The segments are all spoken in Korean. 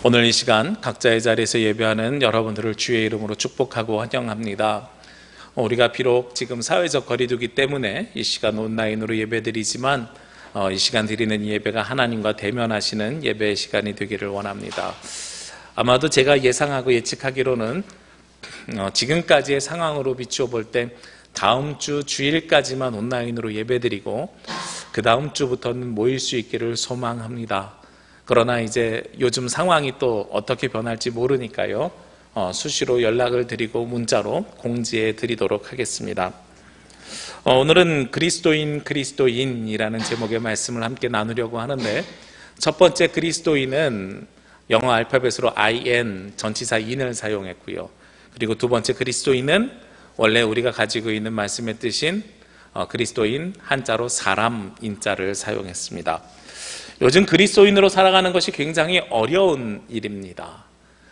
오늘 이 시간 각자의 자리에서 예배하는 여러분들을 주의 이름으로 축복하고 환영합니다. 우리가 비록 지금 사회적 거리두기 때문에 이 시간 온라인으로 예배드리지만 이 시간 드리는 예배가 하나님과 대면하시는 예배의 시간이 되기를 원합니다. 아마도 제가 예상하고 예측하기로는 지금까지의 상황으로 비추어 볼 때 다음 주 주일까지만 온라인으로 예배드리고 그 다음 주부터는 모일 수 있기를 소망합니다. 그러나 이제 요즘 상황이 또 어떻게 변할지 모르니까요, 수시로 연락을 드리고 문자로 공지해 드리도록 하겠습니다. 오늘은 그리스도인이라는 제목의 말씀을 함께 나누려고 하는데, 첫 번째 그리스도인은 영어 알파벳으로 IN, 전치사 in을 사용했고요. 그리고 두 번째 그리스도인은 원래 우리가 가지고 있는 말씀의 뜻인 그리스도인, 한자로 사람 인자를 사용했습니다. 요즘 그리스도인으로 살아가는 것이 굉장히 어려운 일입니다.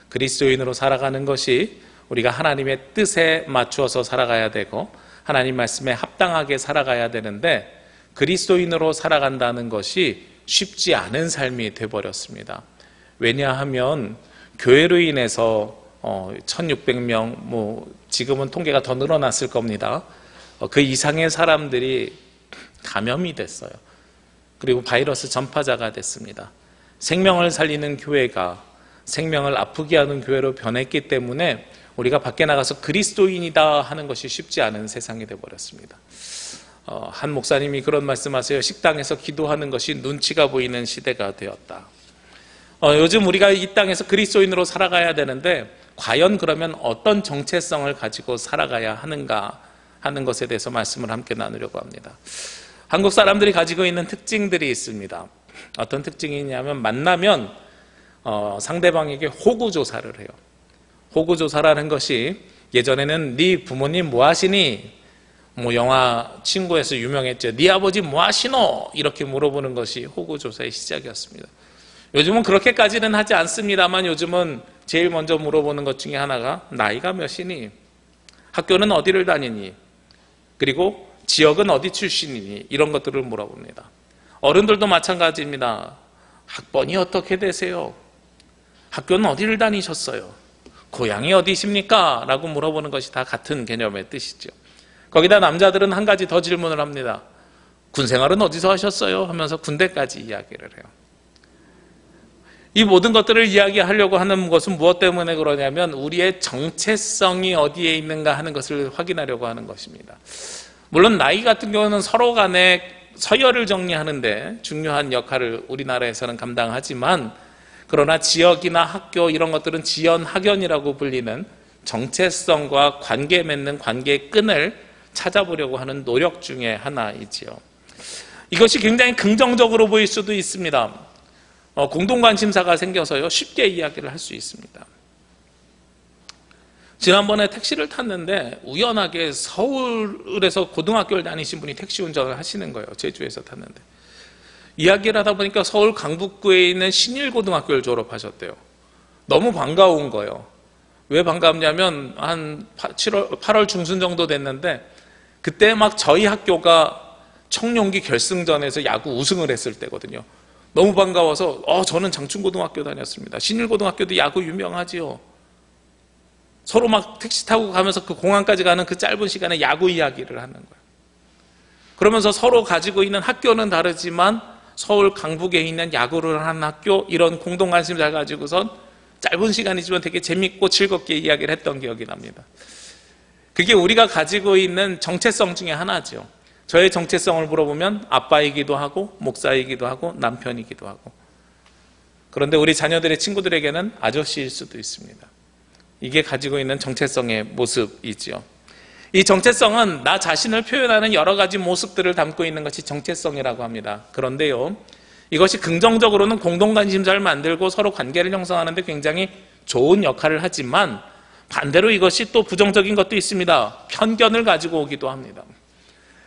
그리스도인으로 살아가는 것이 우리가 하나님의 뜻에 맞추어서 살아가야 되고 하나님 말씀에 합당하게 살아가야 되는데, 그리스도인으로 살아간다는 것이 쉽지 않은 삶이 되어버렸습니다. 왜냐하면 교회로 인해서 1600명, 지금은 통계가 더 늘어났을 겁니다. 그 이상의 사람들이 감염이 됐어요. 그리고 바이러스 전파자가 됐습니다. 생명을 살리는 교회가 생명을 아프게 하는 교회로 변했기 때문에 우리가 밖에 나가서 그리스도인이다 하는 것이 쉽지 않은 세상이 되어버렸습니다. 한 목사님이 그런 말씀하세요. 식당에서 기도하는 것이 눈치가 보이는 시대가 되었다. 요즘 우리가 이 땅에서 그리스도인으로 살아가야 되는데 과연 그러면 어떤 정체성을 가지고 살아가야 하는가 하는 것에 대해서 말씀을 함께 나누려고 합니다. 한국 사람들이 가지고 있는 특징들이 있습니다. 어떤 특징이 있냐면, 만나면 상대방에게 호구조사를 해요. 호구조사라는 것이, 예전에는 네 부모님 뭐 하시니? 영화 친구에서 유명했죠. 네 아버지 뭐 하시노? 이렇게 물어보는 것이 호구조사의 시작이었습니다. 요즘은 그렇게까지는 하지 않습니다만, 요즘은 제일 먼저 물어보는 것 중에 하나가 나이가 몇이니? 학교는 어디를 다니니? 그리고 지역은 어디 출신이니? 이런 것들을 물어봅니다. 어른들도 마찬가지입니다. 학번이 어떻게 되세요? 학교는 어디를 다니셨어요? 고향이 어디십니까? 라고 물어보는 것이 다 같은 개념의 뜻이죠. 거기다 남자들은 한 가지 더 질문을 합니다. 군생활은 어디서 하셨어요? 하면서 군대까지 이야기를 해요. 이 모든 것들을 이야기하려고 하는 것은 무엇 때문에 그러냐면, 우리의 정체성이 어디에 있는가 하는 것을 확인하려고 하는 것입니다. 물론 나이 같은 경우는 서로 간에 서열을 정리하는데 중요한 역할을 우리나라에서는 감당하지만, 그러나 지역이나 학교 이런 것들은 지연 학연이라고 불리는 정체성과 관계 맺는 관계의 끈을 찾아보려고 하는 노력 중에 하나이지요. 이것이 굉장히 긍정적으로 보일 수도 있습니다. 공동관심사가 생겨서요, 쉽게 이야기를 할 수 있습니다. 지난번에 택시를 탔는데 우연하게 서울에서 고등학교를 다니신 분이 택시 운전을 하시는 거예요. 제주에서 탔는데 이야기를 하다 보니까 서울 강북구에 있는 신일고등학교를 졸업하셨대요. 너무 반가운 거예요. 왜 반갑냐면 한 8월 중순 정도 됐는데, 그때 막 저희 학교가 청룡기 결승전에서 야구 우승을 했을 때거든요. 너무 반가워서 저는 장충고등학교 다녔습니다. 신일고등학교도 야구 유명하지요. 서로 막 택시 타고 가면서 그 공항까지 가는 그 짧은 시간에 야구 이야기를 하는 거예요. 그러면서 서로 가지고 있는 학교는 다르지만 서울 강북에 있는 야구를 하는 학교, 이런 공동관심사를 가지고선 짧은 시간이지만 되게 재밌고 즐겁게 이야기를 했던 기억이 납니다. 그게 우리가 가지고 있는 정체성 중에 하나죠. 저의 정체성을 물어보면 아빠이기도 하고 목사이기도 하고 남편이기도 하고, 그런데 우리 자녀들의 친구들에게는 아저씨일 수도 있습니다. 이게 가지고 있는 정체성의 모습이지요. 이 정체성은 나 자신을 표현하는 여러 가지 모습들을 담고 있는 것이 정체성이라고 합니다. 그런데요, 이것이 긍정적으로는 공동관심사를 만들고 서로 관계를 형성하는 데 굉장히 좋은 역할을 하지만, 반대로 이것이 또 부정적인 것도 있습니다. 편견을 가지고 오기도 합니다.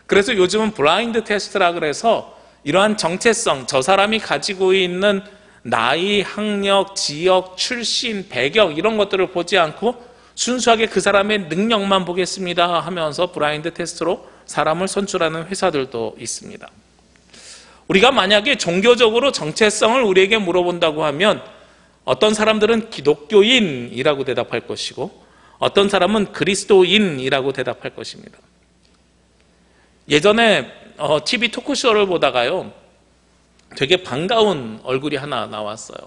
그래서 요즘은 블라인드 테스트라 그래서 이러한 정체성, 저 사람이 가지고 있는 나이, 학력, 지역, 출신, 배경 이런 것들을 보지 않고 순수하게 그 사람의 능력만 보겠습니다 하면서 블라인드 테스트로 사람을 선출하는 회사들도 있습니다. 우리가 만약에 종교적으로 정체성을 우리에게 물어본다고 하면 어떤 사람들은 기독교인이라고 대답할 것이고 어떤 사람은 그리스도인이라고 대답할 것입니다. 예전에 TV 토크쇼를 보다가요, 되게 반가운 얼굴이 하나 나왔어요.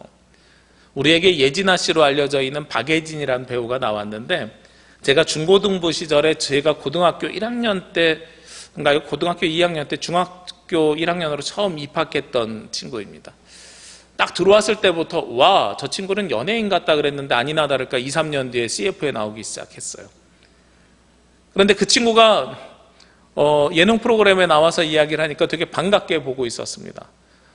우리에게 예진아 씨로 알려져 있는 박예진이라는 배우가 나왔는데, 제가 중고등부 시절에 제가 고등학교 1학년 때인가요? 고등학교 2학년 때 중학교 1학년으로 처음 입학했던 친구입니다. 딱 들어왔을 때부터 와, 저 친구는 연예인 같다 그랬는데 아니나 다를까 2, 3년 뒤에 CF에 나오기 시작했어요. 그런데 그 친구가 예능 프로그램에 나와서 이야기를 하니까 되게 반갑게 보고 있었습니다.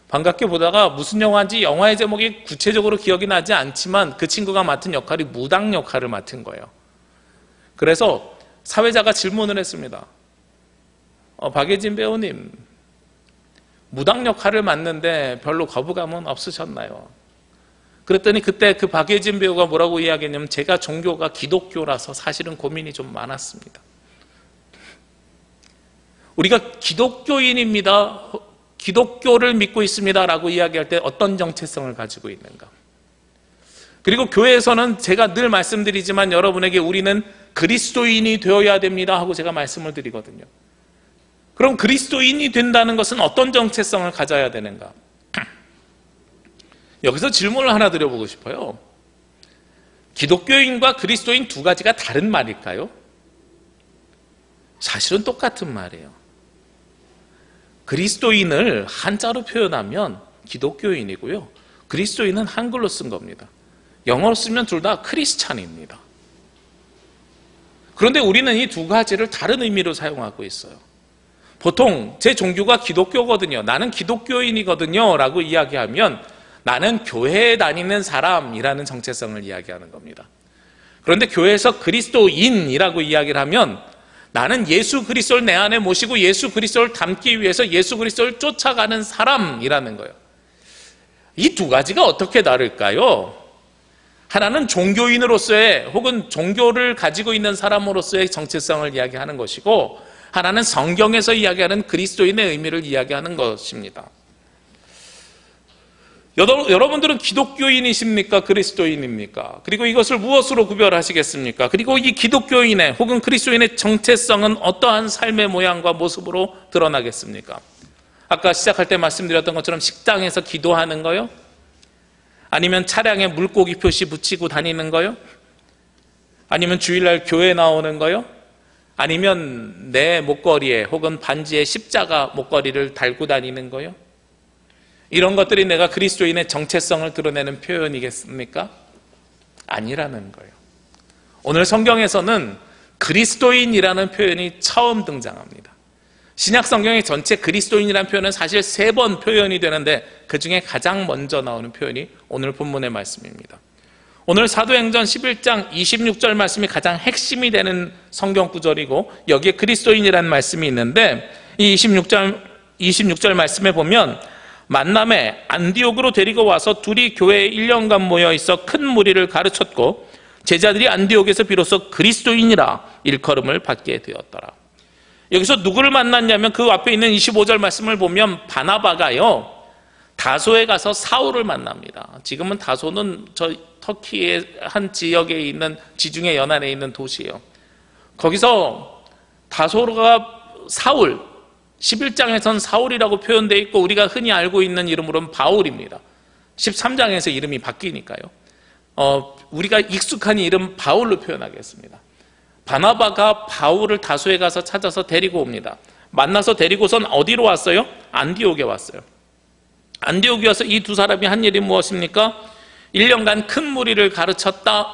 반갑게 보다가 무슨 영화인지 영화의 제목이 구체적으로 기억이 나지 않지만 그 친구가 맡은 역할이 무당 역할을 맡은 거예요. 그래서 사회자가 질문을 했습니다. 박예진 배우님, 무당 역할을 맡는데 별로 거부감은 없으셨나요? 그랬더니 그때 그 박예진 배우가 뭐라고 이야기했냐면, 제가 종교가 기독교라서 사실은 고민이 좀 많았습니다. 우리가 기독교인입니다, 기독교를 믿고 있습니다 라고 이야기할 때 어떤 정체성을 가지고 있는가? 그리고 교회에서는 제가 늘 말씀드리지만 여러분에게 우리는 그리스도인이 되어야 됩니다 하고 제가 말씀을 드리거든요. 그럼 그리스도인이 된다는 것은 어떤 정체성을 가져야 되는가? 여기서 질문을 하나 드려보고 싶어요. 기독교인과 그리스도인 두 가지가 다른 말일까요? 사실은 똑같은 말이에요. 그리스도인을 한자로 표현하면 기독교인이고요, 그리스도인은 한글로 쓴 겁니다. 영어로 쓰면 둘 다 크리스찬입니다. 그런데 우리는 이 두 가지를 다른 의미로 사용하고 있어요. 보통 제 종교가 기독교거든요, 나는 기독교인이거든요 라고 이야기하면 나는 교회에 다니는 사람이라는 정체성을 이야기하는 겁니다. 그런데 교회에서 그리스도인이라고 이야기를 하면 나는 예수 그리스도를 내 안에 모시고 예수 그리스도를 닮기 위해서 예수 그리스도를 쫓아가는 사람이라는 거예요. 이 두 가지가 어떻게 다를까요? 하나는 종교인으로서의 혹은 종교를 가지고 있는 사람으로서의 정체성을 이야기하는 것이고, 하나는 성경에서 이야기하는 그리스도인의 의미를 이야기하는 것입니다. 여러분들은 기독교인이십니까? 그리스도인입니까? 그리고 이것을 무엇으로 구별하시겠습니까? 그리고 이 기독교인의 혹은 그리스도인의 정체성은 어떠한 삶의 모양과 모습으로 드러나겠습니까? 아까 시작할 때 말씀드렸던 것처럼 식당에서 기도하는 거요? 아니면 차량에 물고기 표시 붙이고 다니는 거요? 아니면 주일날 교회 나오는 거요? 아니면 내 목걸이에 혹은 반지에 십자가 목걸이를 달고 다니는 거요? 이런 것들이 내가 그리스도인의 정체성을 드러내는 표현이겠습니까? 아니라는 거예요. 오늘 성경에서는 그리스도인이라는 표현이 처음 등장합니다. 신약 성경의 전체 그리스도인이라는 표현은 사실 3번 표현이 되는데 그 중에 가장 먼저 나오는 표현이 오늘 본문의 말씀입니다. 오늘 사도행전 11장 26절 말씀이 가장 핵심이 되는 성경 구절이고, 여기에 그리스도인이라는 말씀이 있는데, 이 26절 말씀에 보면 만남에 안디옥으로 데리고 와서 둘이 교회에 1년간 모여 있어 큰 무리를 가르쳤고 제자들이 안디옥에서 비로소 그리스도인이라 일컬음을 받게 되었더라. 여기서 누구를 만났냐면 그 앞에 있는 25절 말씀을 보면 바나바가요, 다소에 가서 사울을 만납니다. 지금은 다소는 저 터키의 한 지역에 있는 지중해 연안에 있는 도시예요. 거기서 다소가 사울, 11장에선 사울이라고 표현되어 있고 우리가 흔히 알고 있는 이름으로는 바울입니다. 13장에서 이름이 바뀌니까요. 우리가 익숙한 이름 바울로 표현하겠습니다. 바나바가 바울을 다소에 가서 찾아서 데리고 옵니다. 만나서 데리고선 어디로 왔어요? 안디옥에 왔어요. 안디옥에 와서 이 두 사람이 한 일이 무엇입니까? 1년간 큰 무리를 가르쳤다.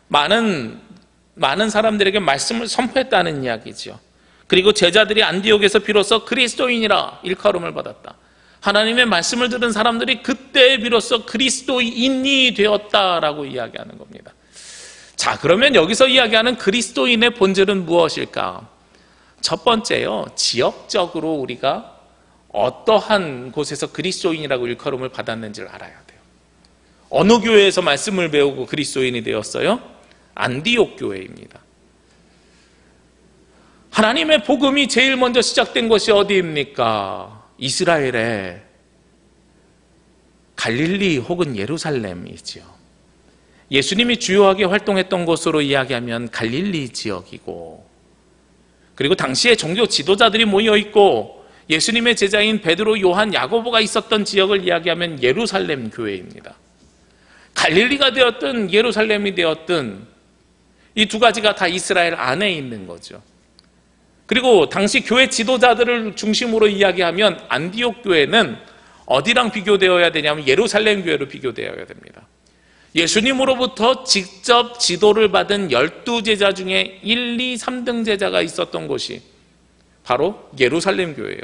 많은 사람들에게 말씀을 선포했다는 이야기죠. 그리고 제자들이 안디옥에서 비로소 그리스도인이라 일컬음을 받았다. 하나님의 말씀을 들은 사람들이 그때 비로소 그리스도인이 되었다라고 이야기하는 겁니다. 자, 그러면 여기서 이야기하는 그리스도인의 본질은 무엇일까? 첫 번째요, 지역적으로 우리가 어떠한 곳에서 그리스도인이라고 일컬음을 받았는지를 알아야 돼요. 어느 교회에서 말씀을 배우고 그리스도인이 되었어요? 안디옥 교회입니다. 하나님의 복음이 제일 먼저 시작된 곳이 어디입니까? 이스라엘에 갈릴리 혹은 예루살렘이지요. 예수님이 주요하게 활동했던 곳으로 이야기하면 갈릴리 지역이고, 그리고 당시에 종교 지도자들이 모여있고 예수님의 제자인 베드로, 요한, 야고보가 있었던 지역을 이야기하면 예루살렘 교회입니다. 갈릴리가 되었든 예루살렘이 되었든 이 두 가지가 다 이스라엘 안에 있는 거죠. 그리고 당시 교회 지도자들을 중심으로 이야기하면 안디옥 교회는 어디랑 비교되어야 되냐면 예루살렘 교회로 비교되어야 됩니다. 예수님으로부터 직접 지도를 받은 12제자 중에 1, 2, 3등 제자가 있었던 곳이 바로 예루살렘 교회예요.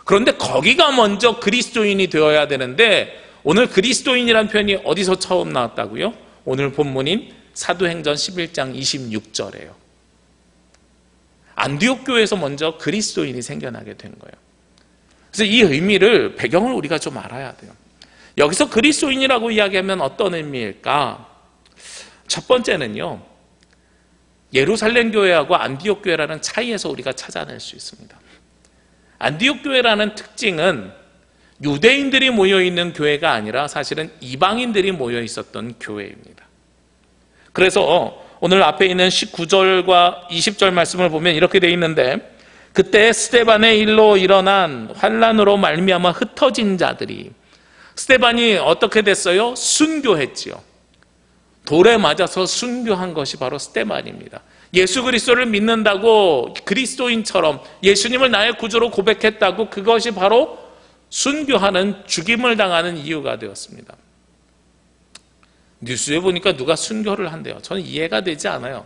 그런데 거기가 먼저 그리스도인이 되어야 되는데, 오늘 그리스도인이라는 표현이 어디서 처음 나왔다고요? 오늘 본문인 사도행전 11장 26절이에요. 안디옥 교회에서 먼저 그리스도인이 생겨나게 된 거예요. 그래서 이 의미를, 배경을 우리가 좀 알아야 돼요. 여기서 그리스도인이라고 이야기하면 어떤 의미일까? 첫 번째는요, 예루살렘 교회하고 안디옥 교회라는 차이에서 우리가 찾아낼 수 있습니다. 안디옥 교회라는 특징은 유대인들이 모여있는 교회가 아니라 사실은 이방인들이 모여 있었던 교회입니다. 그래서 오늘 앞에 있는 19절과 20절 말씀을 보면 이렇게 되어 있는데, 그때 스데반의 일로 일어난 환란으로 말미암아 흩어진 자들이, 스데반이 어떻게 됐어요? 순교했지요. 돌에 맞아서 순교한 것이 바로 스데반입니다. 예수 그리스도를 믿는다고, 그리스도인처럼 예수님을 나의 구주로 고백했다고, 그것이 바로 순교하는, 죽임을 당하는 이유가 되었습니다. 뉴스에 보니까 누가 순교를 한대요. 저는 이해가 되지 않아요.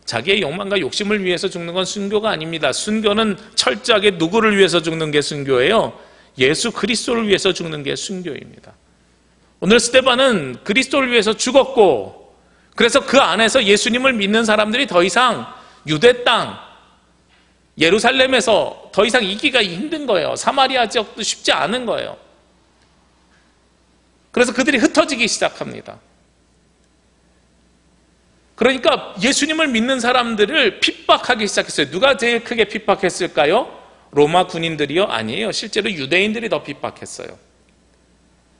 자기의 욕망과 욕심을 위해서 죽는 건 순교가 아닙니다. 순교는 철저하게 누구를 위해서 죽는 게 순교예요? 예수 그리스도를 위해서 죽는 게 순교입니다. 오늘 스데반은 그리스도를 위해서 죽었고, 그래서 그 안에서 예수님을 믿는 사람들이 더 이상 유대 땅, 예루살렘에서 더 이상 있기가 힘든 거예요. 사마리아 지역도 쉽지 않은 거예요. 그래서 그들이 흩어지기 시작합니다. 그러니까 예수님을 믿는 사람들을 핍박하기 시작했어요. 누가 제일 크게 핍박했을까요? 로마 군인들이요? 아니에요. 실제로 유대인들이 더 핍박했어요.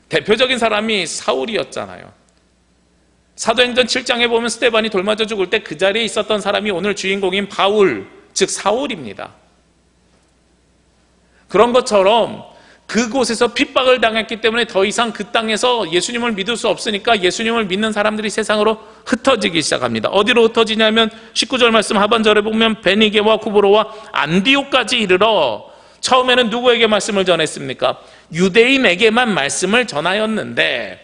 대표적인 사람이 사울이었잖아요. 사도행전 7장에 보면 스데반이 돌 맞아 죽을 때 그 자리에 있었던 사람이 오늘 주인공인 바울, 즉 사울입니다. 그런 것처럼 그곳에서 핍박을 당했기 때문에 더 이상 그 땅에서 예수님을 믿을 수 없으니까 예수님을 믿는 사람들이 세상으로 흩어지기 시작합니다. 어디로 흩어지냐면 19절 말씀 하반절에 보면 베니게와 쿠브로와 안디옥까지 이르러, 처음에는 누구에게 말씀을 전했습니까? 유대인에게만 말씀을 전하였는데,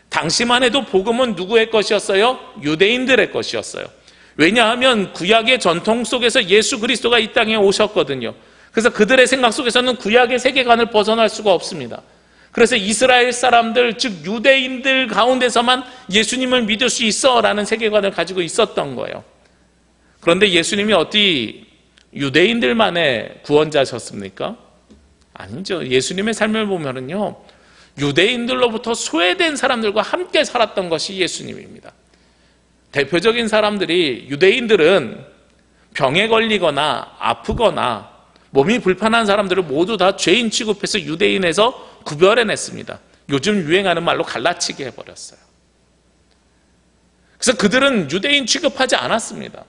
당시만 해도 복음은 누구의 것이었어요? 유대인들의 것이었어요. 왜냐하면 구약의 전통 속에서 예수 그리스도가 이 땅에 오셨거든요. 그래서 그들의 생각 속에서는 구약의 세계관을 벗어날 수가 없습니다. 그래서 이스라엘 사람들, 즉 유대인들 가운데서만 예수님을 믿을 수 있어라는 세계관을 가지고 있었던 거예요. 그런데 예수님이 어디 유대인들만의 구원자셨습니까? 아니죠. 예수님의 삶을 보면은요, 유대인들로부터 소외된 사람들과 함께 살았던 것이 예수님입니다. 대표적인 사람들이, 유대인들은 병에 걸리거나 아프거나 몸이 불편한 사람들을 모두 다 죄인 취급해서 유대인에서 구별해냈습니다. 요즘 유행하는 말로 갈라치기 해버렸어요. 그래서 그들은 유대인 취급하지 않았습니다.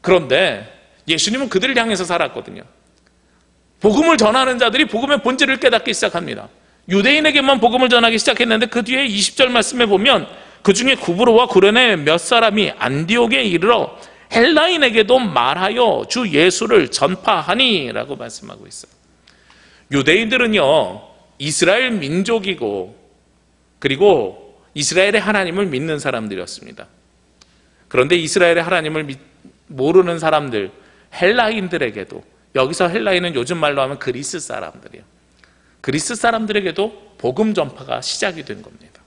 그런데 예수님은 그들을 향해서 살았거든요. 복음을 전하는 자들이 복음의 본질을 깨닫기 시작합니다. 유대인에게만 복음을 전하기 시작했는데 그 뒤에 20절 말씀에 보면 그 중에 구브로와 구레네 몇 사람이 안디옥에 이르러 헬라인에게도 말하여 주 예수를 전파하니 라고 말씀하고 있어요. 유대인들은요, 이스라엘 민족이고 그리고 이스라엘의 하나님을 믿는 사람들이었습니다. 그런데 이스라엘의 하나님을 모르는 사람들, 헬라인들에게도, 여기서 헬라인은 요즘 말로 하면 그리스 사람들이에요. 그리스 사람들에게도 복음 전파가 시작이 된 겁니다.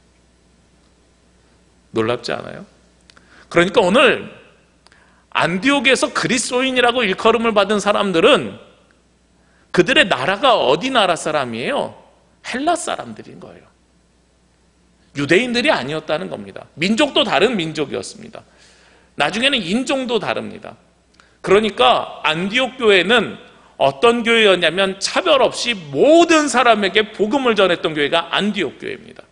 놀랍지 않아요? 그러니까 오늘 안디옥에서 그리스도인이라고 일컬음을 받은 사람들은 그들의 나라가 어디 나라 사람이에요? 헬라 사람들인 거예요. 유대인들이 아니었다는 겁니다. 민족도 다른 민족이었습니다. 나중에는 인종도 다릅니다. 그러니까 안디옥 교회는 어떤 교회였냐면 차별 없이 모든 사람에게 복음을 전했던 교회가 안디옥 교회입니다.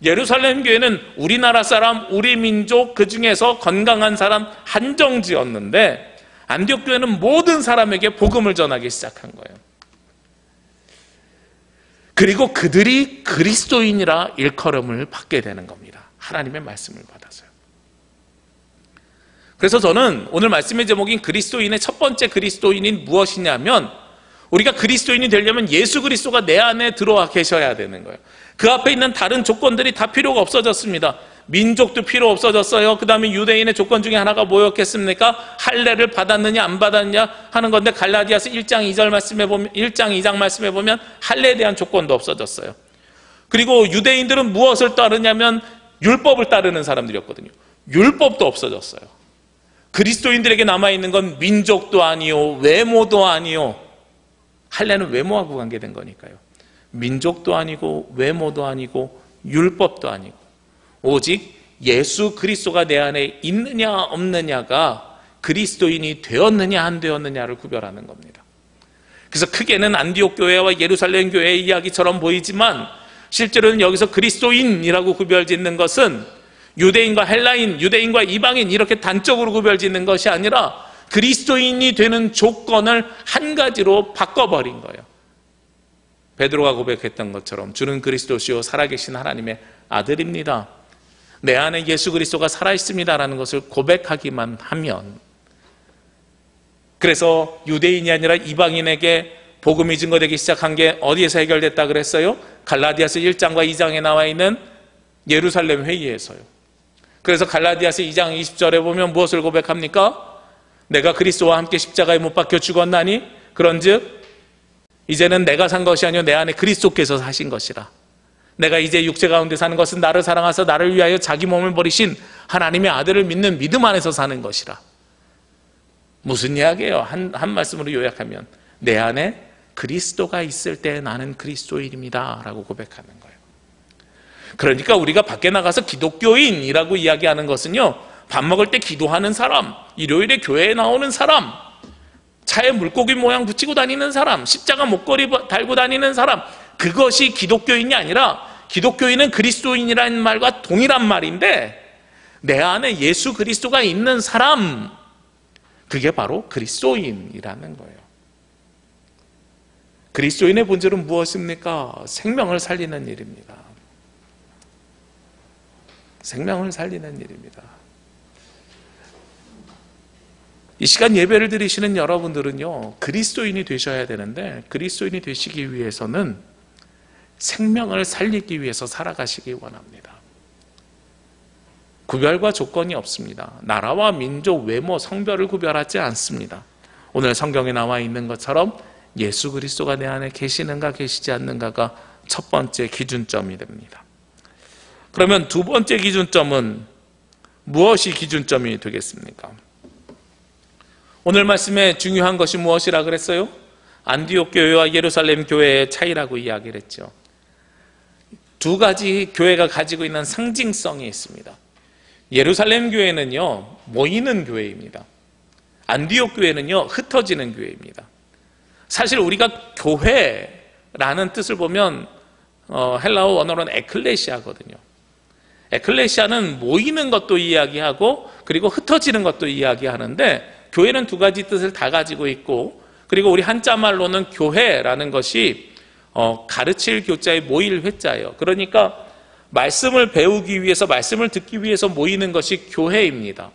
예루살렘 교회는 우리나라 사람, 우리 민족, 그 중에서 건강한 사람 한정지었는데 안디옥 교회는 모든 사람에게 복음을 전하기 시작한 거예요. 그리고 그들이 그리스도인이라 일컬음을 받게 되는 겁니다. 하나님의 말씀을 받아서요. 그래서 저는 오늘 말씀의 제목인 그리스도인의 첫 번째 그리스도인이 무엇이냐면, 우리가 그리스도인이 되려면 예수 그리스도가 내 안에 들어와 계셔야 되는 거예요. 그 앞에 있는 다른 조건들이 다 필요가 없어졌습니다. 민족도 필요 없어졌어요. 그 다음에 유대인의 조건 중에 하나가 뭐였겠습니까? 할례를 받았느냐 안 받았느냐 하는 건데, 갈라디아서 1장 2절 말씀에 보면, 1장 2장 말씀에 보면 할례에 대한 조건도 없어졌어요. 그리고 유대인들은 무엇을 따르냐면 율법을 따르는 사람들이었거든요. 율법도 없어졌어요. 그리스도인들에게 남아있는 건 민족도 아니요, 외모도 아니요. 할례는 외모하고 관계된 거니까요. 민족도 아니고 외모도 아니고 율법도 아니고 오직 예수 그리스도가 내 안에 있느냐 없느냐가 그리스도인이 되었느냐 안 되었느냐를 구별하는 겁니다. 그래서 크게는 안디옥 교회와 예루살렘 교회의 이야기처럼 보이지만 실제로는 여기서 그리스도인이라고 구별짓는 것은 유대인과 헬라인, 유대인과 이방인 이렇게 단적으로 구별짓는 것이 아니라 그리스도인이 되는 조건을 한 가지로 바꿔버린 거예요. 베드로가 고백했던 것처럼 주는 그리스도시요 살아계신 하나님의 아들입니다. 내 안에 예수 그리스도가 살아있습니다라는 것을 고백하기만 하면, 그래서 유대인이 아니라 이방인에게 복음이 증거되기 시작한 게 어디에서 해결됐다 그랬어요? 갈라디아서 1장과 2장에 나와 있는 예루살렘 회의에서요. 그래서 갈라디아서 2장 20절에 보면 무엇을 고백합니까? 내가 그리스도와 함께 십자가에 못 박혀 죽었나니 그런즉 이제는 내가 산 것이 아니요 내 안에 그리스도께서 사신 것이라. 내가 이제 육체 가운데 사는 것은 나를 사랑하사 나를 위하여 자기 몸을 버리신 하나님의 아들을 믿는 믿음 안에서 사는 것이라. 무슨 이야기예요? 한 말씀으로 요약하면 내 안에 그리스도가 있을 때 나는 그리스도인입니다 라고 고백하는 거예요. 그러니까 우리가 밖에 나가서 기독교인이라고 이야기하는 것은요, 밥 먹을 때 기도하는 사람, 일요일에 교회에 나오는 사람, 차에 물고기 모양 붙이고 다니는 사람, 십자가 목걸이 달고 다니는 사람, 그것이 기독교인이 아니라 기독교인은 그리스도인이라는 말과 동일한 말인데, 내 안에 예수 그리스도가 있는 사람, 그게 바로 그리스도인이라는 거예요. 그리스도인의 본질은 무엇입니까? 생명을 살리는 일입니다. 생명을 살리는 일입니다. 이 시간 예배를 드리시는 여러분들은요, 그리스도인이 되셔야 되는데, 그리스도인이 되시기 위해서는 생명을 살리기 위해서 살아가시기 원합니다. 구별과 조건이 없습니다. 나라와 민족, 외모, 성별을 구별하지 않습니다. 오늘 성경에 나와 있는 것처럼 예수 그리스도가 내 안에 계시는가 계시지 않는가가 첫 번째 기준점이 됩니다. 그러면 두 번째 기준점은 무엇이 기준점이 되겠습니까? 오늘 말씀에 중요한 것이 무엇이라 그랬어요? 안디옥 교회와 예루살렘 교회의 차이라고 이야기를 했죠. 두 가지 교회가 가지고 있는 상징성이 있습니다. 예루살렘 교회는요, 모이는 교회입니다. 안디옥 교회는요, 흩어지는 교회입니다. 사실 우리가 교회라는 뜻을 보면 헬라어 원어로는 에클레시아거든요. 에클레시아는 모이는 것도 이야기하고 그리고 흩어지는 것도 이야기하는데, 교회는 두 가지 뜻을 다 가지고 있고, 그리고 우리 한자말로는 교회라는 것이 가르칠 교자의 모일 회자예요. 그러니까 말씀을 배우기 위해서, 말씀을 듣기 위해서 모이는 것이 교회입니다.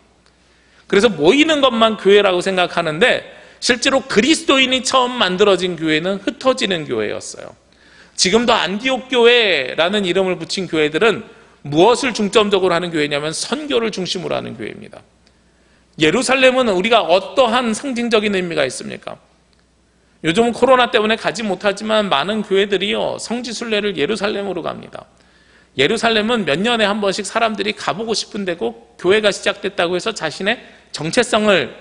그래서 모이는 것만 교회라고 생각하는데, 실제로 그리스도인이 처음 만들어진 교회는 흩어지는 교회였어요. 지금도 안디옥 교회라는 이름을 붙인 교회들은 무엇을 중점적으로 하는 교회냐면 선교를 중심으로 하는 교회입니다. 예루살렘은 우리가 어떠한 상징적인 의미가 있습니까? 요즘은 코로나 때문에 가지 못하지만 많은 교회들이요, 성지순례를 예루살렘으로 갑니다. 예루살렘은 몇 년에 한 번씩 사람들이 가보고 싶은 데고, 교회가 시작됐다고 해서 자신의 정체성을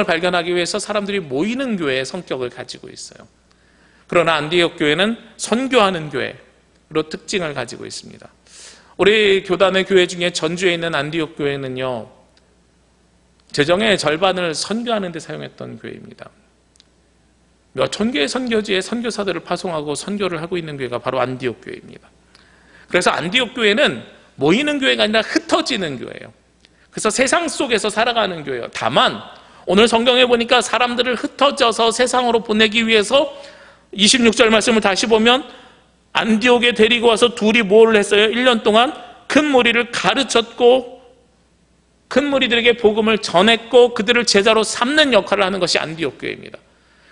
발견하기 위해서 사람들이 모이는 교회의 성격을 가지고 있어요. 그러나 안디옥 교회는 선교하는 교회로 특징을 가지고 있습니다. 우리 교단의 교회 중에 전주에 있는 안디옥 교회는요, 재정의 절반을 선교하는 데 사용했던 교회입니다. 몇천 개의 선교지에 선교사들을 파송하고 선교를 하고 있는 교회가 바로 안디옥 교회입니다. 그래서 안디옥 교회는 모이는 교회가 아니라 흩어지는 교회예요. 그래서 세상 속에서 살아가는 교회예요. 다만 오늘 성경에 보니까 사람들을 흩어져서 세상으로 보내기 위해서 26절 말씀을 다시 보면 안디옥에 데리고 와서 둘이 뭘 했어요? 1년 동안 큰 무리를 가르쳤고 큰 무리들에게 복음을 전했고 그들을 제자로 삼는 역할을 하는 것이 안디옥 교회입니다.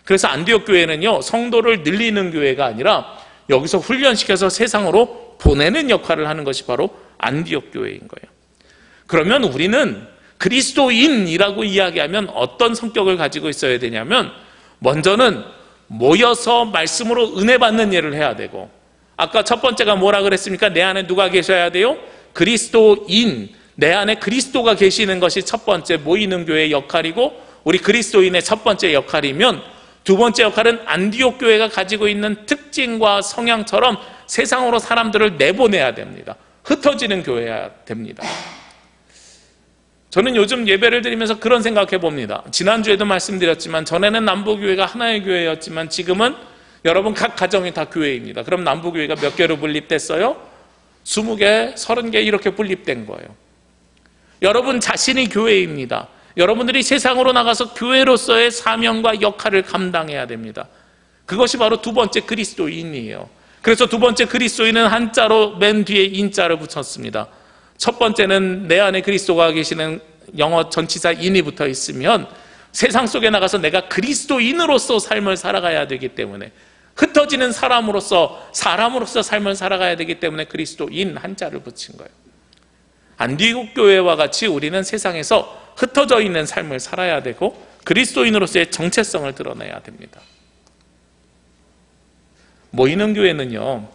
그래서 안디옥 교회는요, 성도를 늘리는 교회가 아니라 여기서 훈련시켜서 세상으로 보내는 역할을 하는 것이 바로 안디옥 교회인 거예요. 그러면 우리는 그리스도인이라고 이야기하면 어떤 성격을 가지고 있어야 되냐면, 먼저는 모여서 말씀으로 은혜 받는 일을 해야 되고, 아까 첫 번째가 뭐라 그랬습니까? 내 안에 누가 계셔야 돼요? 그리스도인, 내 안에 그리스도가 계시는 것이 첫 번째 모이는 교회의 역할이고, 우리 그리스도인의 첫 번째 역할이면, 두 번째 역할은 안디옥 교회가 가지고 있는 특징과 성향처럼 세상으로 사람들을 내보내야 됩니다. 흩어지는 교회여야 됩니다. 저는 요즘 예배를 드리면서 그런 생각해 봅니다. 지난주에도 말씀드렸지만 전에는 남부교회가 하나의 교회였지만 지금은 여러분 각 가정이 다 교회입니다. 그럼 남부교회가 몇 개로 분립됐어요? 20개, 30개 이렇게 분립된 거예요. 여러분 자신이 교회입니다. 여러분들이 세상으로 나가서 교회로서의 사명과 역할을 감당해야 됩니다. 그것이 바로 두 번째 그리스도인이에요. 그래서 두 번째 그리스도인은 한자로 맨 뒤에 인자를 붙였습니다. 첫 번째는 내 안에 그리스도가 계시는 영어 전치사 인이 붙어 있으면 세상 속에 나가서 내가 그리스도인으로서 삶을 살아가야 되기 때문에, 흩어지는 사람으로서 삶을 살아가야 되기 때문에 그리스도인 한자를 붙인 거예요. 안디옥 교회와 같이 우리는 세상에서 흩어져 있는 삶을 살아야 되고 그리스도인으로서의 정체성을 드러내야 됩니다. 모이는 교회는요,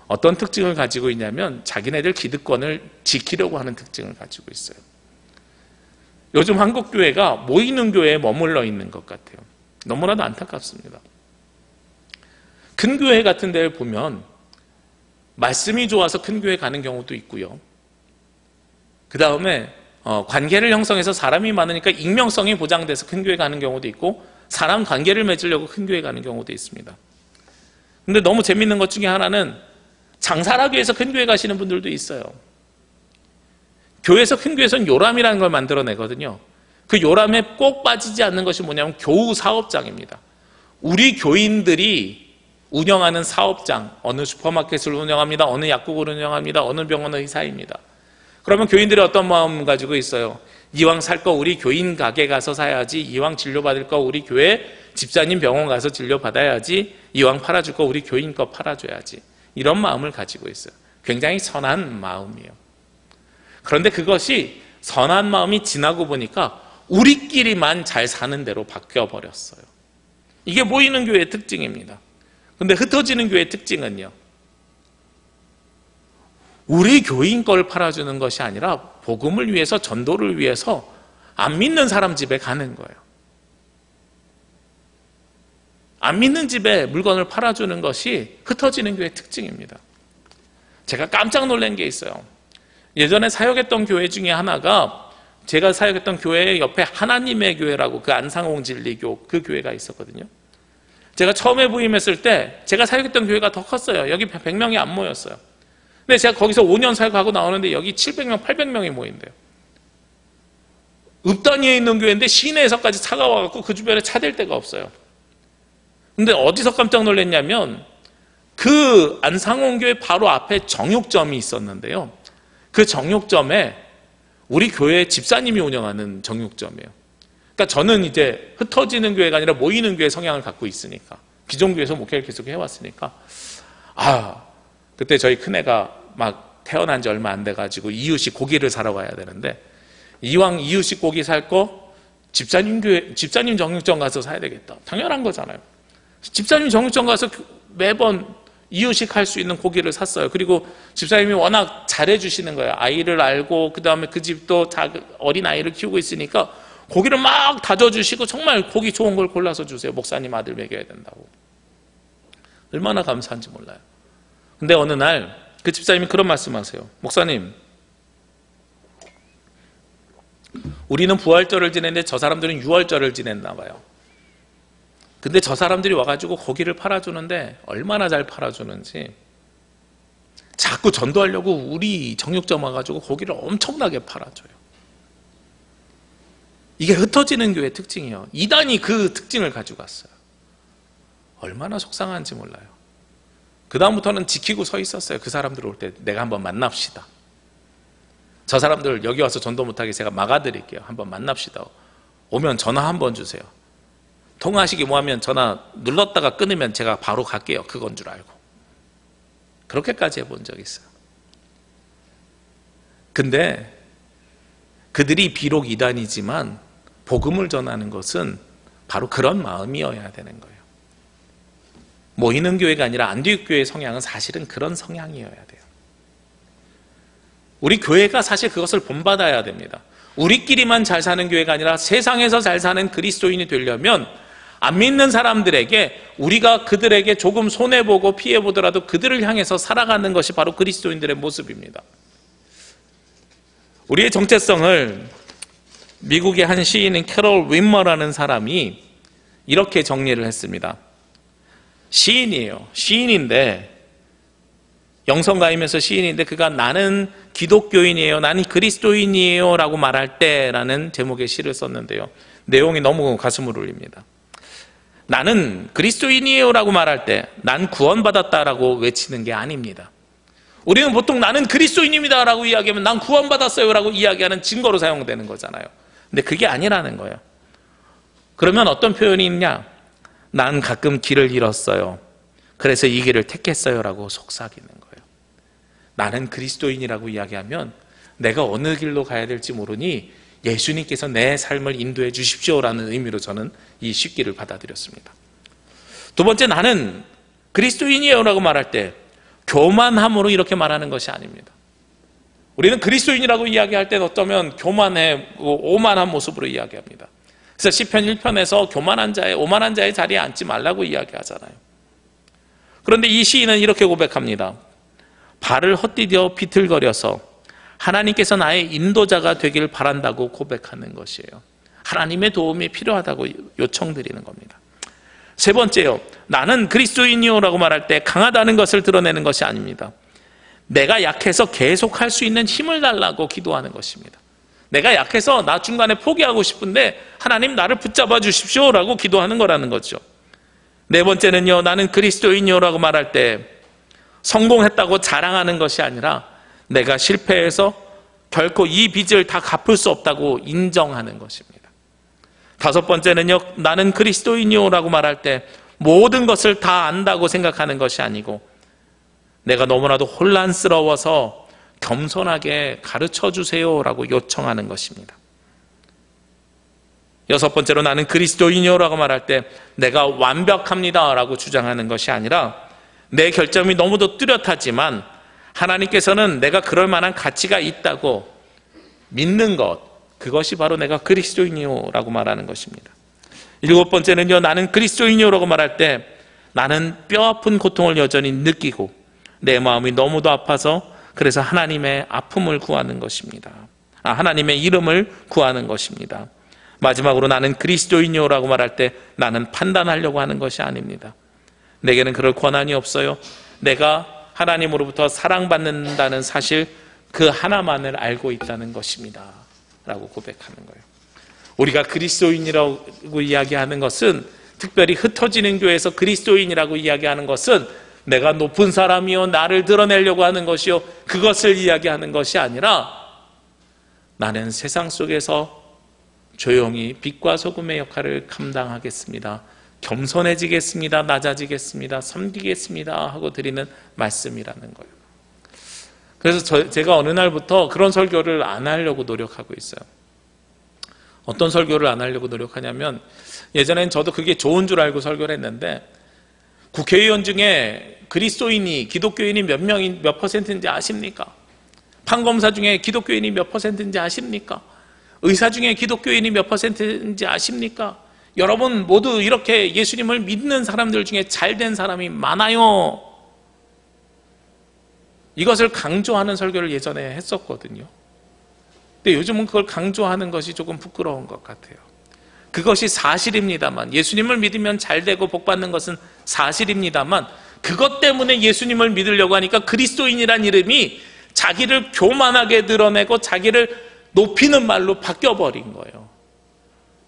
어떤 특징을 가지고 있냐면 자기네들 기득권을 지키려고 하는 특징을 가지고 있어요. 요즘 한국 교회가 모이는 교회에 머물러 있는 것 같아요. 너무나도 안타깝습니다. 큰 교회 같은 데를 보면 말씀이 좋아서 큰 교회 가는 경우도 있고요. 그 다음에 관계를 형성해서 사람이 많으니까 익명성이 보장돼서 큰 교회 가는 경우도 있고, 사람 관계를 맺으려고 큰 교회 가는 경우도 있습니다. 근데 너무 재밌는 것 중에 하나는 장사를 하기 위해서 큰 교회 가시는 분들도 있어요. 교회에서 큰 교회에서는 요람이라는 걸 만들어내거든요. 그 요람에 꼭 빠지지 않는 것이 뭐냐면 교우 사업장입니다. 우리 교인들이 운영하는 사업장, 어느 슈퍼마켓을 운영합니다, 어느 약국을 운영합니다, 어느 병원 의사입니다. 그러면 교인들이 어떤 마음 가지고 있어요? 이왕 살 거 우리 교인 가게 가서 사야지, 이왕 진료받을 거 우리 교회 집사님 병원 가서 진료받아야지, 이왕 팔아줄 거 우리 교인 거 팔아줘야지, 이런 마음을 가지고 있어요. 굉장히 선한 마음이에요. 그런데 그것이 선한 마음이 지나고 보니까 우리끼리만 잘 사는 대로 바뀌어버렸어요. 이게 모이는 교회의 특징입니다. 근데 흩어지는 교회의 특징은요, 우리 교인 걸 팔아주는 것이 아니라 복음을 위해서, 전도를 위해서 안 믿는 사람 집에 가는 거예요. 안 믿는 집에 물건을 팔아주는 것이 흩어지는 교회의 특징입니다. 제가 깜짝 놀란 게 있어요. 예전에 사역했던 교회 중에 하나가, 제가 사역했던 교회 옆에 하나님의 교회라고 그 안상홍 진리교 그 교회가 있었거든요. 제가 처음에 부임했을 때 제가 사역했던 교회가 더 컸어요. 여기 100명이 안 모였어요. 근데 제가 거기서 5년 사역하고 나오는데 여기 700명, 800명이 모인대요. 읍단위에 있는 교회인데 시내에서까지 차가 와갖고 그 주변에 차 댈 데가 없어요. 근데 어디서 깜짝 놀랐냐면 그 안상홍 교회 바로 앞에 정육점이 있었는데요. 그 정육점에 우리 교회 집사님이 운영하는 정육점이에요. 그러니까 저는 이제 흩어지는 교회가 아니라 모이는 교회 성향을 갖고 있으니까, 기존 교회에서 목회를 계속 해왔으니까, 그때 저희 큰애가 막 태어난 지 얼마 안 돼가지고 이유식 고기를 사러 가야 되는데, 이왕 이유식 고기 살 거 집사님 정육점 가서 사야 되겠다. 당연한 거잖아요. 집사님 정육점 가서 매번 이유식 할 수 있는 고기를 샀어요. 그리고 집사님이 워낙 잘해주시는 거예요. 아이를 알고, 그 다음에 그 집도 어린 아이를 키우고 있으니까 고기를 막 다져주시고 정말 고기 좋은 걸 골라서 주세요. 목사님 아들 먹여야 된다고. 얼마나 감사한지 몰라요. 근데 어느 날 그 집사님이 그런 말씀하세요. 목사님, 우리는 부활절을 지냈는데 저 사람들은 유월절을 지냈나 봐요. 근데 저 사람들이 와가지고 고기를 팔아주는데 얼마나 잘 팔아주는지, 자꾸 전도하려고 우리 정육점 와가지고 고기를 엄청나게 팔아줘요. 이게 흩어지는 교회의 특징이에요. 이단이 그 특징을 가지고 갔어요. 얼마나 속상한지 몰라요. 그 다음부터는 지키고 서 있었어요. 그 사람들 올 때 내가 한번 만납시다. 저 사람들 여기 와서 전도 못하게 제가 막아드릴게요. 한번 만납시다. 오면 전화 한번 주세요. 통화하시기 뭐하면 전화 눌렀다가 끊으면 제가 바로 갈게요. 그건 줄 알고. 그렇게까지 해본 적이 있어요. 근데 그들이 비록 이단이지만 복음을 전하는 것은 바로 그런 마음이어야 되는 거예요. 모이는 교회가 아니라 안디옥교회의 성향은 사실은 그런 성향이어야 돼요. 우리 교회가 사실 그것을 본받아야 됩니다. 우리끼리만 잘 사는 교회가 아니라 세상에서 잘 사는 그리스도인이 되려면 안 믿는 사람들에게 우리가 그들에게 조금 손해보고 피해보더라도 그들을 향해서 살아가는 것이 바로 그리스도인들의 모습입니다. 우리의 정체성을 미국의 한 시인인 캐롤 윈머라는 사람이 이렇게 정리를 했습니다. 시인이에요. 시인인데, 영성가이면서 시인인데 그가 나는 기독교인이에요, 나는 그리스도인이에요 라고 말할 때라는 제목의 시를 썼는데요, 내용이 너무 가슴을 울립니다. 나는 그리스도인이에요 라고 말할 때 난 구원받았다라고 외치는 게 아닙니다. 우리는 보통 나는 그리스도인입니다 라고 이야기하면 난 구원받았어요 라고 이야기하는 증거로 사용되는 거잖아요. 근데 그게 아니라는 거예요. 그러면 어떤 표현이 있냐? 난 가끔 길을 잃었어요. 그래서 이 길을 택했어요 라고 속삭이는 거예요. 나는 그리스도인이라고 이야기하면 내가 어느 길로 가야 될지 모르니 예수님께서 내 삶을 인도해 주십시오라는 의미로 저는 이 쉽기를 받아들였습니다. 두 번째, 나는 그리스도인이에요 라고 말할 때 교만함으로 이렇게 말하는 것이 아닙니다. 우리는 그리스도인이라고 이야기할 때는 어쩌면 오만한 모습으로 이야기합니다. 그래서 시편 1편에서 교만한 자의, 오만한 자의 자리에 앉지 말라고 이야기하잖아요. 그런데 이 시인은 이렇게 고백합니다. 발을 헛디뎌 비틀거려서 하나님께서 나의 인도자가 되길 바란다고 고백하는 것이에요. 하나님의 도움이 필요하다고 요청드리는 겁니다. 세 번째요, 나는 그리스도인이요 라고 말할 때 강하다는 것을 드러내는 것이 아닙니다. 내가 약해서 계속 할 수 있는 힘을 달라고 기도하는 것입니다. 내가 약해서 나 중간에 포기하고 싶은데 하나님 나를 붙잡아 주십시오 라고 기도하는 거라는 거죠. 네 번째는요, 나는 그리스도인이요 라고 말할 때 성공했다고 자랑하는 것이 아니라 내가 실패해서 결코 이 빚을 다 갚을 수 없다고 인정하는 것입니다. 다섯 번째는요, 나는 그리스도인이요 라고 말할 때 모든 것을 다 안다고 생각하는 것이 아니고 내가 너무나도 혼란스러워서 겸손하게 가르쳐 주세요 라고 요청하는 것입니다. 여섯 번째로, 나는 그리스도인이요 라고 말할 때 내가 완벽합니다 라고 주장하는 것이 아니라 내 결점이 너무도 뚜렷하지만 하나님께서는 내가 그럴 만한 가치가 있다고 믿는 것, 그것이 바로 내가 그리스도인이요 라고 말하는 것입니다. 일곱 번째는요, 나는 그리스도인이요 라고 말할 때 나는 뼈아픈 고통을 여전히 느끼고 내 마음이 너무도 아파서 그래서 하나님의 아픔을 구하는 것입니다. 하나님의 이름을 구하는 것입니다. 마지막으로, 나는 그리스도인이요 라고 말할 때 나는 판단하려고 하는 것이 아닙니다. 내게는 그럴 권한이 없어요. 내가 하나님으로부터 사랑받는다는 사실 그 하나만을 알고 있다는 것입니다 라고 고백하는 거예요. 우리가 그리스도인이라고 이야기하는 것은, 특별히 흩어지는 교회에서 그리스도인이라고 이야기하는 것은 내가 높은 사람이요 나를 드러내려고 하는 것이요 그것을 이야기하는 것이 아니라 나는 세상 속에서 조용히 빛과 소금의 역할을 감당하겠습니다, 겸손해지겠습니다, 낮아지겠습니다, 섬기겠습니다 하고 드리는 말씀이라는 거예요. 그래서 제가 어느 날부터 그런 설교를 안 하려고 노력하고 있어요. 어떤 설교를 안 하려고 노력하냐면, 예전엔 저도 그게 좋은 줄 알고 설교를 했는데, 국회의원 중에 그리스도인이, 기독교인이 몇 퍼센트인지 아십니까? 판검사 중에 기독교인이 몇 퍼센트인지 아십니까? 의사 중에 기독교인이 몇 퍼센트인지 아십니까? 여러분 모두 이렇게 예수님을 믿는 사람들 중에 잘된 사람이 많아요. 이것을 강조하는 설교를 예전에 했었거든요. 근데 요즘은 그걸 강조하는 것이 조금 부끄러운 것 같아요. 그것이 사실입니다만, 예수님을 믿으면 잘 되고 복 받는 것은 사실입니다만, 그것 때문에 예수님을 믿으려고 하니까 그리스도인이란 이름이 자기를 교만하게 드러내고 자기를 높이는 말로 바뀌어버린 거예요.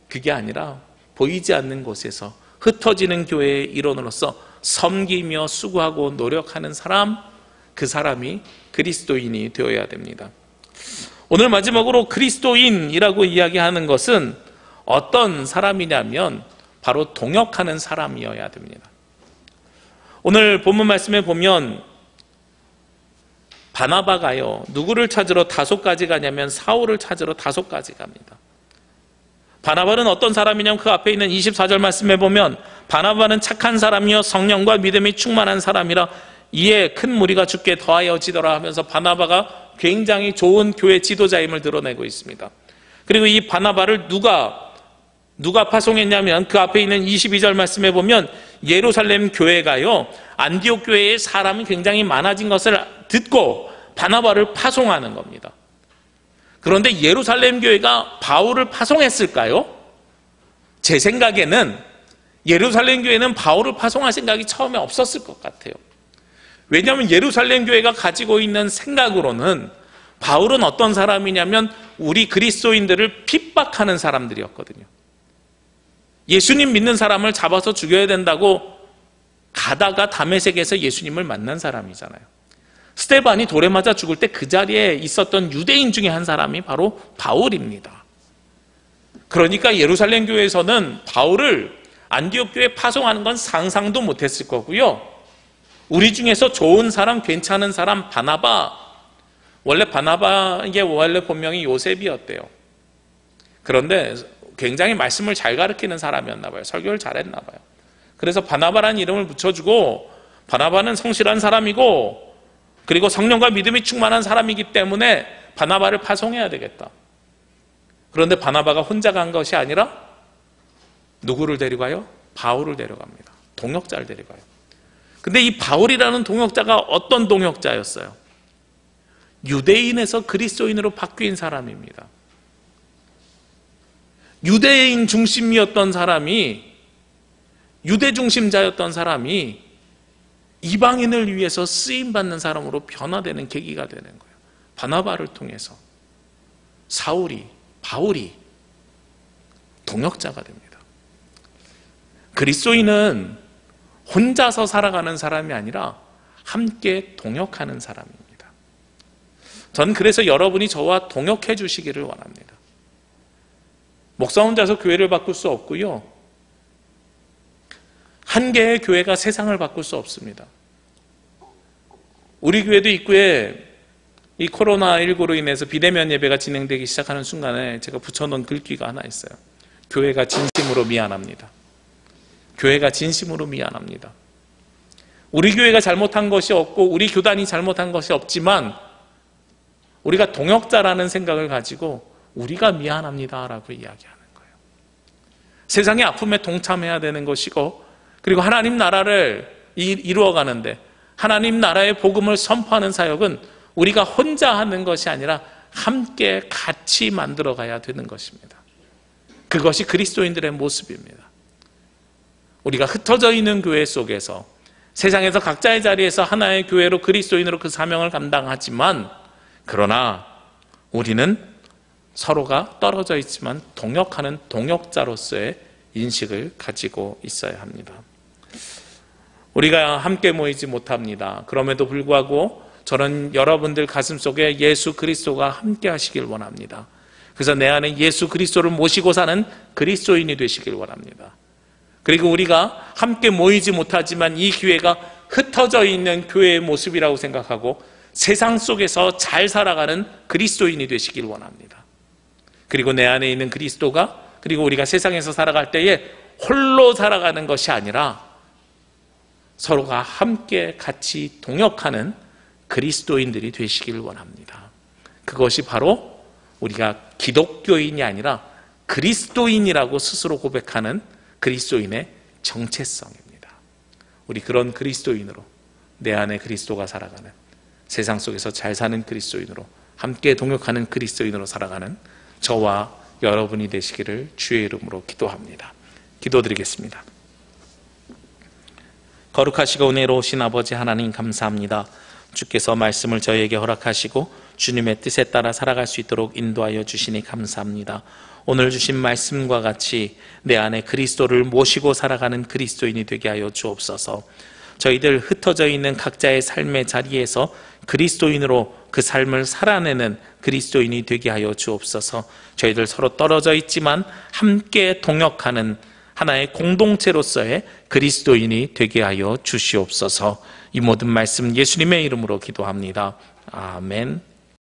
그게 아니라 보이지 않는 곳에서 흩어지는 교회의 일원으로서 섬기며 수고하고 노력하는 사람, 그 사람이 그리스도인이 되어야 됩니다. 오늘 마지막으로 그리스도인이라고 이야기하는 것은 어떤 사람이냐면 바로 동역하는 사람이어야 됩니다. 오늘 본문 말씀에 보면 바나바가요, 누구를 찾으러 다소까지 가냐면 사울을 찾으러 다소까지 갑니다. 바나바는 어떤 사람이냐면 그 앞에 있는 24절 말씀에 보면 바나바는 착한 사람이요 성령과 믿음이 충만한 사람이라 이에 큰 무리가 주께 더하여지더라 하면서 바나바가 굉장히 좋은 교회 지도자임을 드러내고 있습니다. 그리고 이 바나바를 누가 파송했냐면 그 앞에 있는 22절 말씀에 보면 예루살렘 교회가요, 안디옥 교회에 사람이 굉장히 많아진 것을 듣고 바나바를 파송하는 겁니다. 그런데 예루살렘 교회가 바울을 파송했을까요? 제 생각에는 예루살렘 교회는 바울을 파송할 생각이 처음에 없었을 것 같아요. 왜냐하면 예루살렘 교회가 가지고 있는 생각으로는 바울은 어떤 사람이냐면 우리 그리스도인들을 핍박하는 사람들이었거든요. 예수님 믿는 사람을 잡아서 죽여야 된다고 가다가 다메섹에서 예수님을 만난 사람이잖아요. 스데반이 돌에 맞아 죽을 때 그 자리에 있었던 유대인 중에 한 사람이 바로 바울입니다. 그러니까 예루살렘 교회에서는 바울을 안디옥 교회에 파송하는 건 상상도 못했을 거고요. 우리 중에서 좋은 사람, 괜찮은 사람, 바나바, 원래 바나바의 원래 본명이 요셉이었대요. 그런데 굉장히 말씀을 잘 가르치는 사람이었나 봐요. 설교를 잘했나 봐요. 그래서 바나바라는 이름을 붙여주고, 바나바는 성실한 사람이고 그리고 성령과 믿음이 충만한 사람이기 때문에 바나바를 파송해야 되겠다. 그런데 바나바가 혼자 간 것이 아니라 누구를 데려가요? 바울을 데려갑니다. 동역자를 데려가요. 근데 이 바울이라는 동역자가 어떤 동역자였어요? 유대인에서 그리스도인으로 바뀐 사람입니다. 유대인 중심이었던 사람이, 유대 중심자였던 사람이 이방인을 위해서 쓰임받는 사람으로 변화되는 계기가 되는 거예요. 바나바를 통해서 바울이 동역자가 됩니다. 그리스도인은 혼자서 살아가는 사람이 아니라 함께 동역하는 사람입니다. 저는 그래서 여러분이 저와 동역해 주시기를 원합니다. 목사 혼자서 교회를 바꿀 수 없고요. 한 개의 교회가 세상을 바꿀 수 없습니다. 우리 교회도 입구에 이 코로나19로 인해서 비대면 예배가 진행되기 시작하는 순간에 제가 붙여놓은 글귀가 하나 있어요. 교회가 진심으로 미안합니다. 교회가 진심으로 미안합니다. 우리 교회가 잘못한 것이 없고 우리 교단이 잘못한 것이 없지만 우리가 동역자라는 생각을 가지고 우리가 미안합니다라고 이야기하는 거예요. 세상의 아픔에 동참해야 되는 것이고, 그리고 하나님 나라를 이루어가는데 하나님 나라의 복음을 선포하는 사역은 우리가 혼자 하는 것이 아니라 함께 같이 만들어가야 되는 것입니다. 그것이 그리스도인들의 모습입니다. 우리가 흩어져 있는 교회 속에서 세상에서 각자의 자리에서 하나의 교회로 그리스도인으로 그 사명을 감당하지만, 그러나 우리는 서로가 떨어져 있지만 동역하는 동역자로서의 인식을 가지고 있어야 합니다. 우리가 함께 모이지 못합니다. 그럼에도 불구하고 저는 여러분들 가슴속에 예수 그리스도가 함께 하시길 원합니다. 그래서 내 안에 예수 그리스도를 모시고 사는 그리스도인이 되시길 원합니다. 그리고 우리가 함께 모이지 못하지만 이 교회가 흩어져 있는 교회의 모습이라고 생각하고 세상 속에서 잘 살아가는 그리스도인이 되시길 원합니다. 그리고 내 안에 있는 그리스도가, 그리고 우리가 세상에서 살아갈 때에 홀로 살아가는 것이 아니라 서로가 함께 같이 동역하는 그리스도인들이 되시길 원합니다. 그것이 바로 우리가 기독교인이 아니라 그리스도인이라고 스스로 고백하는 그리스도인의 정체성입니다. 우리 그런 그리스도인으로, 내 안에 그리스도가 살아가는, 세상 속에서 잘 사는 그리스도인으로, 함께 동역하는 그리스도인으로 살아가는 저와 여러분이 되시기를 주의 이름으로 기도합니다. 기도드리겠습니다. 거룩하시고 은혜로우신 아버지 하나님 감사합니다. 주께서 말씀을 저희에게 허락하시고 주님의 뜻에 따라 살아갈 수 있도록 인도하여 주시니 감사합니다. 오늘 주신 말씀과 같이 내 안에 그리스도를 모시고 살아가는 그리스도인이 되게 하여 주옵소서. 저희들 흩어져 있는 각자의 삶의 자리에서 그리스도인으로 그 삶을 살아내는 그리스도인이 되게 하여 주옵소서. 저희들 서로 떨어져 있지만 함께 동역하는 하나의 공동체로서의 그리스도인이 되게 하여 주시옵소서. 이 모든 말씀 예수님의 이름으로 기도합니다. 아멘.